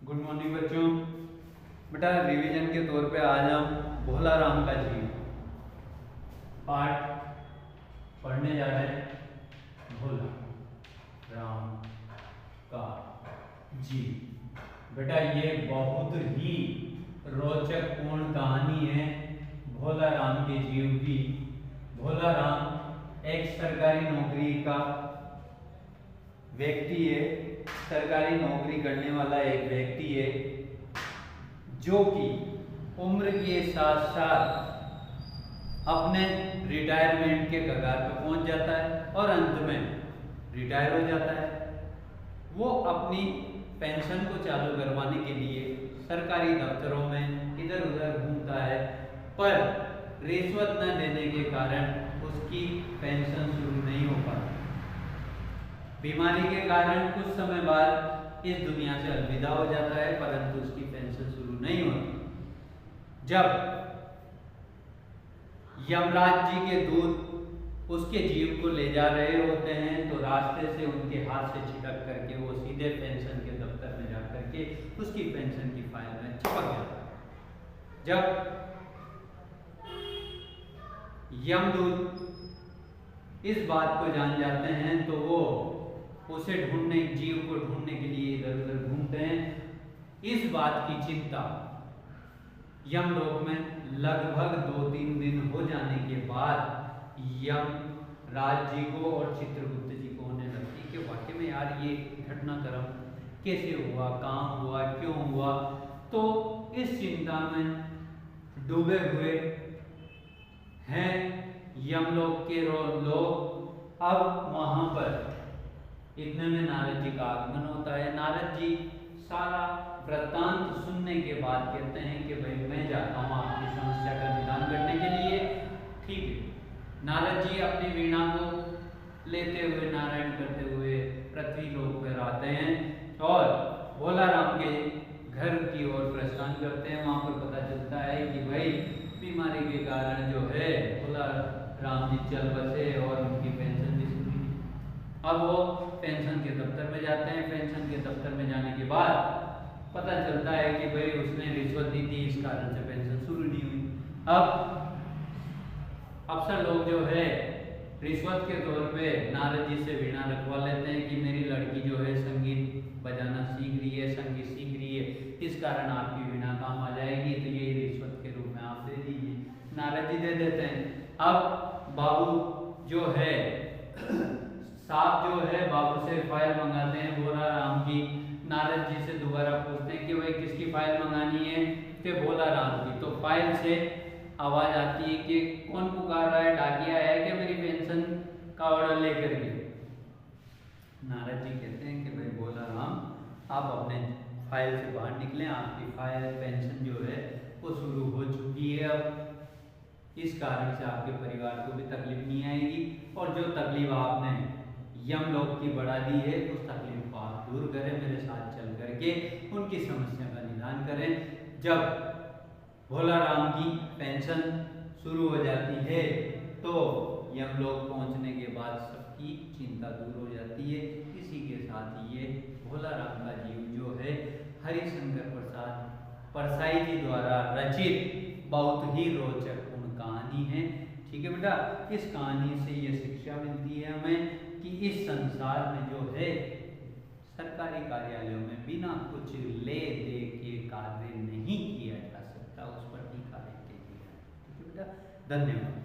Good morning बच्चों। बेटा revision के तौर पे आज हम भोला राम का जीव पाठ पढ़ने जा रहे हैं। भोला राम का जीव। बेटा ये बहुत ही रोचक पूर्ण कहानी है भोला राम के जीव की। भोला राम एक सरकारी नौकरी का व्यक्ति है, सरकारी नौकरी करने वाला एक व्यक्ति है जो कि उम्र के साथ साथ अपने रिटायरमेंट के कगार पर पहुंच जाता है और अंत में रिटायर हो जाता है। वो अपनी पेंशन को चालू करवाने के लिए सरकारी दफ्तरों में इधर उधर घूमता है, पर रिश्वत न देने के कारण उसकी पेंशन शुरू नहीं हो पाती। बीमारी के कारण कुछ समय बाद इस दुनिया से अलविदा हो जाता है, परंतु उसकी पेंशन शुरू नहीं होती। जब यमराज जी के दूत उसके जीव को ले जा रहे होते हैं तो रास्ते से उनके हाथ से छिटक करके वो सीधे पेंशन के दफ्तर में जा करके उसकी पेंशन की फाइल में चिपक जाता है। जब यमदूत इस बात को जान जाते हैं तो वो उसे ढूंढने, जीव को ढूंढने के लिए इधर उधर घूमते हैं। इस बात की चिंता यमलोक में लगभग 2-3 दिन हो जाने के बाद यमराज जी को और चित्रगुप्त जी को होने लगती कि वाकई में यार ये घटनाक्रम कैसे हुआ, कहाँ हुआ, क्यों हुआ। तो इस चिंता में डूबे हुए हैं यमलोक के लोग। अब वहां पर इतने में नारद जी का आगमन होता है। नारद जी सारा वृत्तांत सुनने के बाद कहते हैं कि भाई मैं जाता हूँ आपकी समस्या का निदान करने के लिए। ठीक है। नारद जी अपनी वीणा को लेते हुए नारायण करते हुए पृथ्वी लोक पर आते हैं और भोला राम के घर की ओर प्रस्थान करते हैं। वहां पर पता चलता है कि भाई बीमारी के कारण जो है भोला राम जी चल बसे और उनकी पेंशन भी शुरू हुई। अब वो पेंशन के दफ्तर में जाते हैं। पेंशन के दफ्तर में जाने के बाद पता चलता है कि भाई उसने रिश्वत दी थी, इस कारण से पेंशन शुरू नहीं हुई। अब अफसर लोग जो है रिश्वत के तौर पे नारद जी से वीणा रखवा लेते हैं कि मेरी लड़की जो है संगीत बजाना सीख रही है, संगीत सीख रही है, इस कारण आपकी वीणा काम आ जाएगी, तो ये रिश्वत के रूप में आप दे दीजिए। नारद जी दे देते हैं। अब बाबू जो है साहब जो है बाबू से फाइल मंगाते हैं भोला राम की। नारद जी से दोबारा पूछते हैं कि भाई किसकी फाइल मंगानी है, कि भोला राम की। तो फाइल से आवाज आती है कि कौन पुकार रहा है, डाकिया है कि मेरी पेंशन का ऑर्डर लेकर के। नारद जी कहते हैं कि भाई भोला राम आप अपने फाइल से बाहर निकले, आपकी फाइल पेंशन जो है वो शुरू हो चुकी है। अब इस कारण से आपके परिवार को भी तकलीफ नहीं आएगी और जो तकलीफ आपने यमलोक की बढ़ा दी है उस तकलीफ को आप दूर करें, मेरे साथ चल करके उनकी समस्या का निदान करें। जब भोला राम की पेंशन शुरू हो जाती है तो यमलोक पहुंचने के बाद सबकी चिंता दूर हो जाती है। इसी के साथ ये भोला राम का जीव जो है हरिशंकर प्रसाद परसाई जी द्वारा रचित बहुत ही रोचक पूर्ण कहानी है। ठीक है बेटा, इस कहानी से ये शिक्षा मिलती है हमें कि इस संसार में जो है सरकारी कार्यालयों में बिना कुछ ले दे के कार्य नहीं किया जा सकता, उस पर टीका देते हैं। ठीक है बेटा, धन्यवाद।